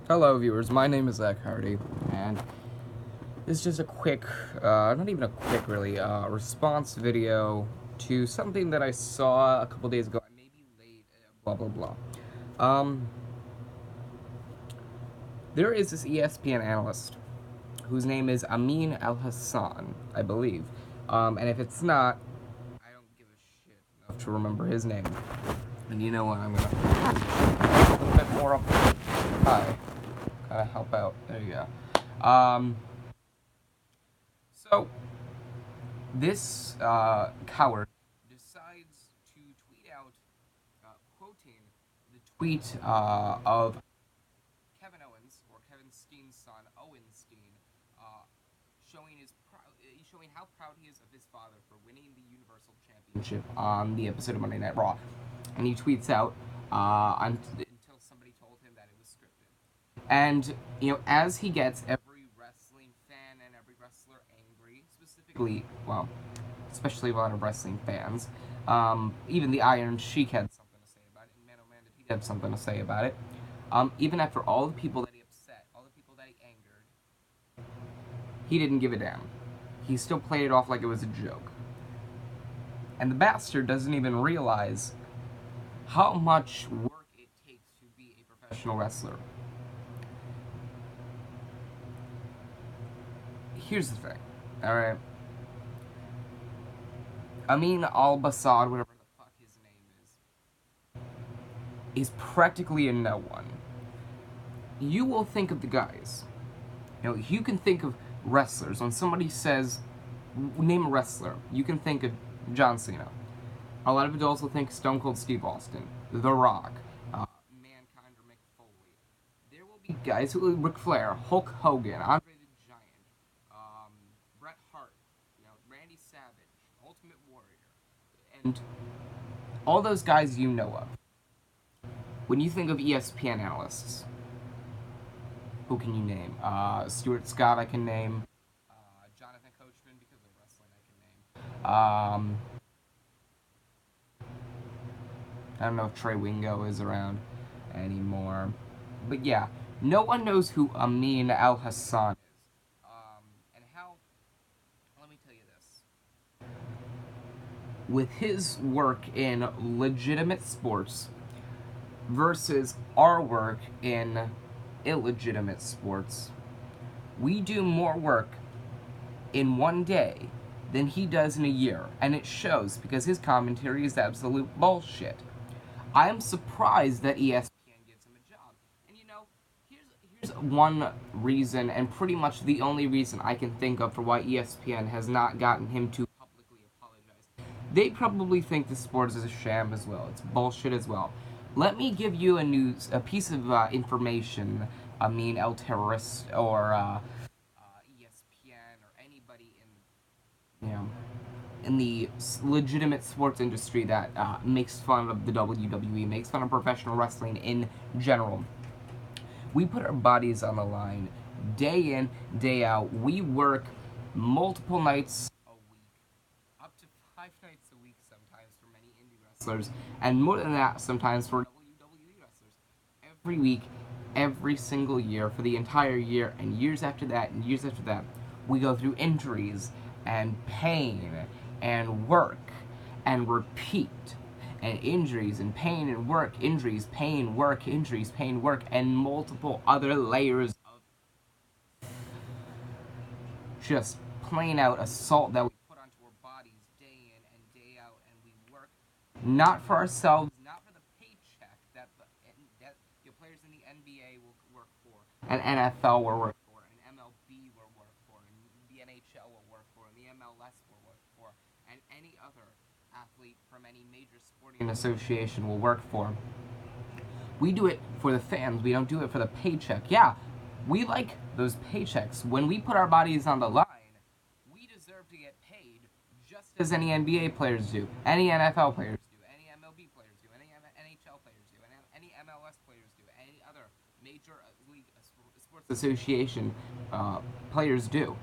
Hello viewers, my name is Zach Hardy, and this is just a quick, not even a quick really, response video to something that I saw a couple days ago. I may be late, blah blah blah. Um, there is this ESPN analyst whose name is Amin Elhassan, I believe. And if it's not, I don't give a shit enough to remember his name. And you know what, I'm gonna a little bit more up. Hi. Gotta help out. There you go. So, this coward decides to tweet out, quoting the tweet of Kevin Owens, or Kevin Steen's son, Owenstein, showing how proud he is of his father for winning the Universal Championship on the episode of Monday Night Raw. And he tweets out, until somebody told him that it was scripted. And, as he gets every wrestling fan and every wrestler angry, specifically, well, especially a lot of wrestling fans, even the Iron Sheik had something to say about it, and man oh man did he have something to say about it. Even after all the people that he upset, all the people that he angered, he didn't give a damn. He still played it off like it was a joke. And the bastard doesn't even realize how much work it takes to be a professional wrestler. Here's the thing, alright? Amin al-Bassad, whatever the fuck his name is practically a no one. You will think of the guys. You can think of wrestlers. When somebody says, name a wrestler, you can think of John Cena. A lot of adults will think Stone Cold Steve Austin, The Rock, Mankind, or Mick Foley. There will be guys who will Ric Flair, Hulk Hogan, Andre the Giant, Bret Hart, Randy Savage, Ultimate Warrior, and all those guys you know of. When you think of ESPN analysts, who can you name? Stuart Scott I can name. Jonathan Coachman, because of wrestling, I can name. I don't know if Trey Wingo is around anymore. But yeah, no one knows who Amin Al-Hassan is. And how, let me tell you this. With his work in legitimate sports versus our work in illegitimate sports, we do more work in one day than he does in a year, and it shows because his commentary is absolute bullshit. I am surprised that ESPN gives him a job. And here's one reason, and pretty much the only reason I can think of for why ESPN has not gotten him to publicly apologize. They probably think the sport is a sham as well. It's bullshit as well. Let me give you a piece of information. I mean, El Terrorist or ESPN or anybody in the legitimate sports industry that makes fun of the WWE, makes fun of professional wrestling in general. We put our bodies on the line day in, day out. We work multiple nights a week, up to 5 nights a week sometimes for many indie wrestlers, and more than that sometimes for WWE wrestlers. Every week, every single year, for the entire year, and years after that, and years after that, we go through injuries and pain and work and repeat, and injuries and pain and work, injuries, pain, work, injuries, pain, work, and multiple other layers of just plain out assault that we put onto our bodies day in and day out, and we work not for ourselves, not for the paycheck that the players in the NBA will work for, and NFL will work for, and MLB will work for, and the NHL will work for, and the MLS will work for, and any other athlete from any major sporting association will work for. We do it for the fans. We don't do it for the paycheck. Yeah, we like those paychecks. When we put our bodies on the line, we deserve to get paid just as any NBA players do, any NFL players do, any MLB players do, any NHL players do, any MLS players do, any other major league sports association players do.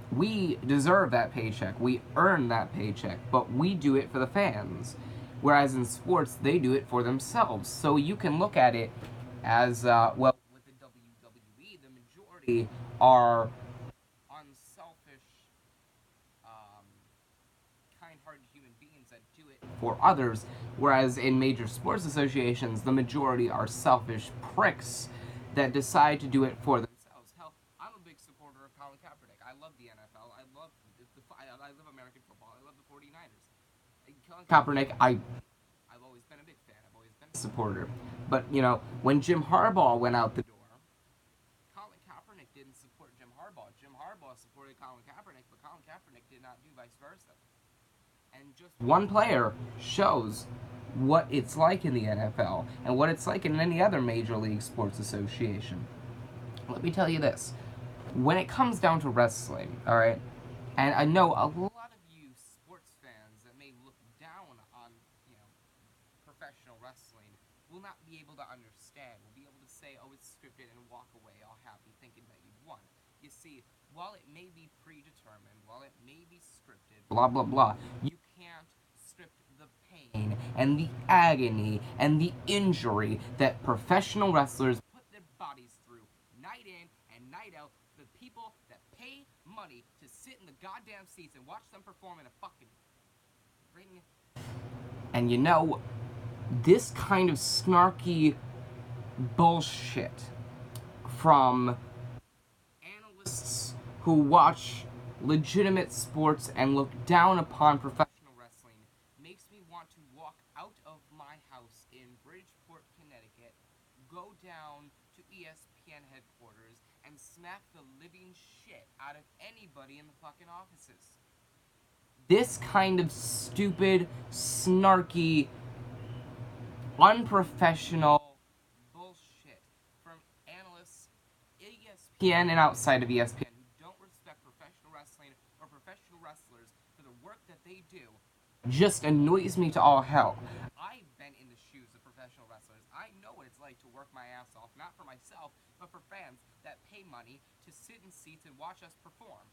We deserve that paycheck. We earn that paycheck, but we do it for the fans. Whereas in sports, they do it for themselves. So you can look at it as, well, with the WWE majority are unselfish, um, kind-hearted human beings that do it for others, whereas in major sports associations, the majority are selfish pricks that decide to do it for themselves. Hell, I'm a big supporter of Colin Kaepernick. I love the NFL. I love American football. I love the 49ers. Colin Kaepernick, I've always been a big fan. I've always been a supporter. But, when Jim Harbaugh went out the door, Colin Kaepernick didn't support Jim Harbaugh. Jim Harbaugh supported Colin Kaepernick, but Colin Kaepernick did not do vice versa. And just one player shows what it's like in the NFL and what it's like in any other major league sports association. Let me tell you this. When it comes down to wrestling, all right, and I know a lot of you sports fans that may look down on, professional wrestling will not be able to understand, will be able to say, oh, it's scripted and walk away all happy thinking that you've won. You see, while it may be predetermined, while it may be scripted, blah, blah, blah, you can't script the pain and the agony and the injury that professional wrestlers put their bodies through night in and night out for the people that pay money to sit in the goddamn seats and watch them perform in a fucking ring. And this kind of snarky bullshit from analysts who watch legitimate sports and look down upon professional wrestling makes me want to walk out of my house in Bridgeport, Connecticut, go down to ESPN headquarters, and smack the living shit out of anybody in the fucking offices. This kind of stupid, snarky, unprofessional bullshit from analysts, ESPN and outside of ESPN, who don't respect professional wrestling or professional wrestlers for the work that they do, just annoys me to all hell. I've been in the shoes of professional wrestlers. I know what it's like to work my ass off, not for myself, but for fans that pay money to sit in seats and watch us perform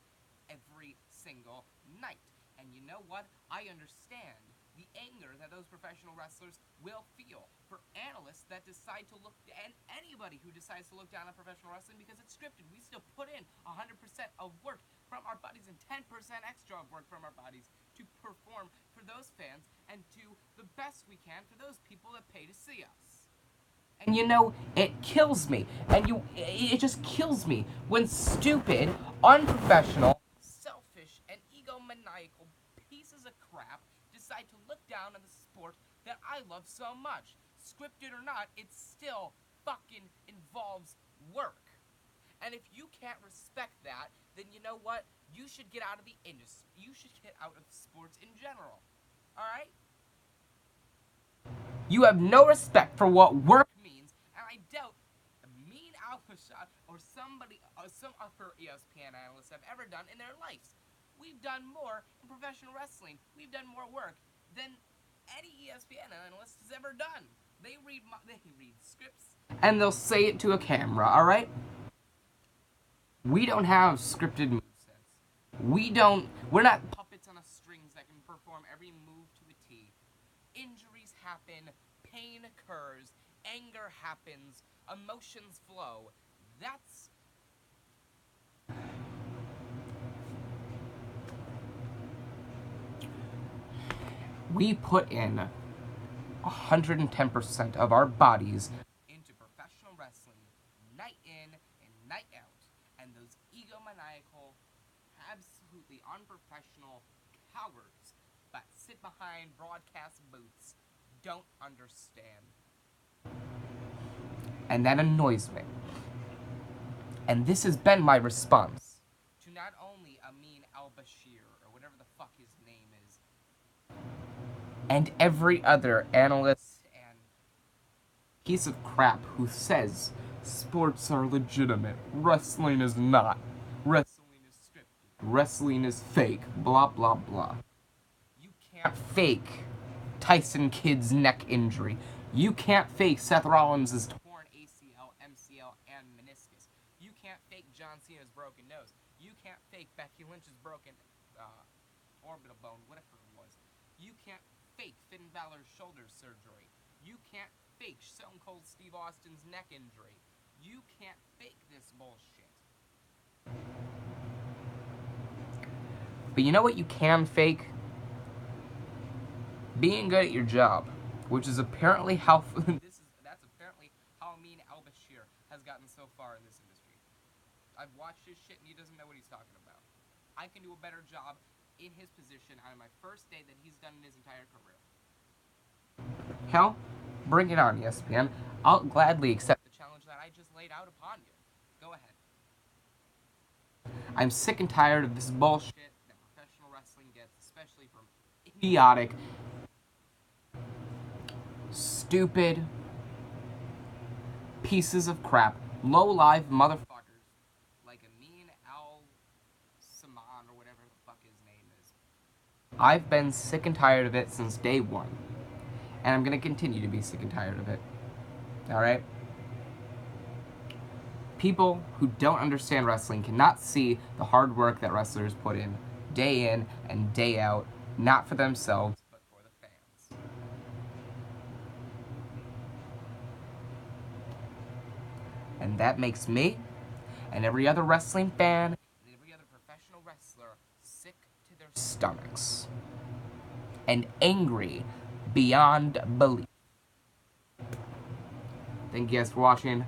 every single night. And you know what? I understand the anger that those professional wrestlers will feel for analysts that decide to look, and anybody who decides to look down on professional wrestling because it's scripted. We still put in 100% of work from our bodies and 10% extra of work from our bodies to perform for those fans and do the best we can for those people that pay to see us. And it kills me. It just kills me when stupid, unprofessional, selfish, and egomaniacal pieces of crap decide to look down on the sport that I love so much. Scripted or not, it still fucking involves work. And if you can't respect that, then you know what? You should get out of the industry. You should get out of sports in general. Alright? You have no respect for what work means, and I doubt Amin, Elhassan, or some other ESPN analysts have ever done in their lives. We've done more in professional wrestling. We've done more work than any ESPN analyst has ever done. They read scripts, and they'll say it to a camera, alright? We don't have scripted movesets. We're not puppets on a strings that can perform every move to a T. Injuries happen, pain occurs, anger happens, emotions flow. We put in 110% of our bodies into professional wrestling, night in and night out. And those egomaniacal, absolutely unprofessional cowards that sit behind broadcast booths don't understand. And that annoys me. And this has been my response to not only Amin al-Bashir, or whatever the fuck his name is, and every other analyst and piece of crap who says sports are legitimate, wrestling is not, wrestling is scripted, wrestling is fake, blah blah blah. You can't fake Tyson Kidd's neck injury. You can't fake Seth Rollins' torn ACL, MCL, and meniscus. You can't fake John Cena's broken nose. You can't fake Becky Lynch's broken orbital bone, whatever it was. You can't fake Finn Balor's shoulder surgery. You can't fake Stone Cold Steve Austin's neck injury. You can't fake this bullshit. But you know what you can fake? Being good at your job, which is apparently how that's apparently how Amin has gotten so far in this industry. I've watched his shit and he doesn't know what he's talking about. I can do a better job in his position on my first day than he's done in his entire career. Hell, bring it on, ESPN. I'll gladly accept the challenge that I just laid out upon you. Go ahead. I'm sick and tired of this bullshit that professional wrestling gets, especially from idiotic, stupid pieces of crap, low-life motherfuckers like Amin Saman or whatever the fuck his name is. I've been sick and tired of it since day one, and I'm gonna continue to be sick and tired of it. Alright? People who don't understand wrestling cannot see the hard work that wrestlers put in and day out, not for themselves, but for the fans. And that makes me, and every other wrestling fan, and every other professional wrestler sick to their stomachs. And angry beyond belief. Thank you guys for watching.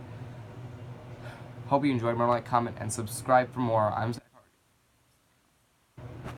Hope you enjoyed. Remember to like, comment, and subscribe for more. I'm